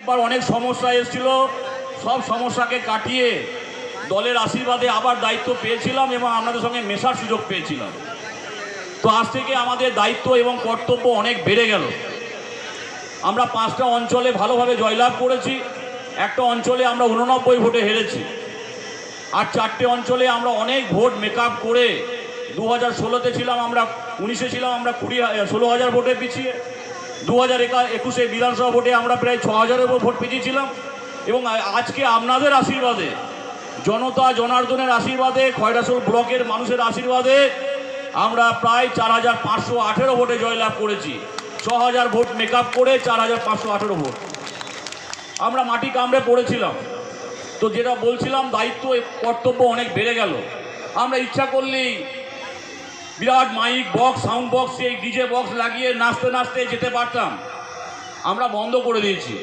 অনেকবার অনেক সমস্যা এসেছিল, সব সমস্যাকে কাটিয়ে দলের আশীর্বাদে আবার দায়িত্ব পেয়েছিলাম এবং আপনাদের সঙ্গে মেশার সুযোগ পেয়েছিলাম। তো আজ থেকে আমাদের দায়িত্ব এবং কর্তব্য অনেক বেড়ে গেল। আমরা 5টা অঞ্চলে ভালোভাবে জয়লাভ করেছি, একটা অঞ্চলে আমরা 89 ভোটে হেরেছি, আর 4টে অঞ্চলে আমরা অনেক ভোট মেকআপ করে 2016-তে ছিলাম আমরা, 19-এ ছিলাম আমরা 16,000 ভোটে পিছিয়ে, 2021-এ বিধানসভা ভোটে আমরা প্রায় 6,000-এর ভোট পিছিয়েছিলাম। এবং আজকে আপনাদের আশীর্বাদে, জনতা জনার্দনের আশীর্বাদে, খয়রাসোল ব্লকের মানুষের আশীর্বাদে আমরা প্রায় 4,518 ভোটে জয়লাভ করেছি। 6,000 ভোট মেকআপ করে 4,518 ভোট। আমরা মাটি কামড়ে পড়েছিলাম। তো যেটা বলছিলাম, দায়িত্ব কর্তব্য অনেক বেড়ে গেল। আমরা ইচ্ছা করলেই বিরাট মাইক বক্স, সাউন্ড বক্স, এই ডিজে বক্স লাগিয়ে নাচতে নাচতে যেতে পারতাম, আমরা বন্ধ করে দিয়েছি।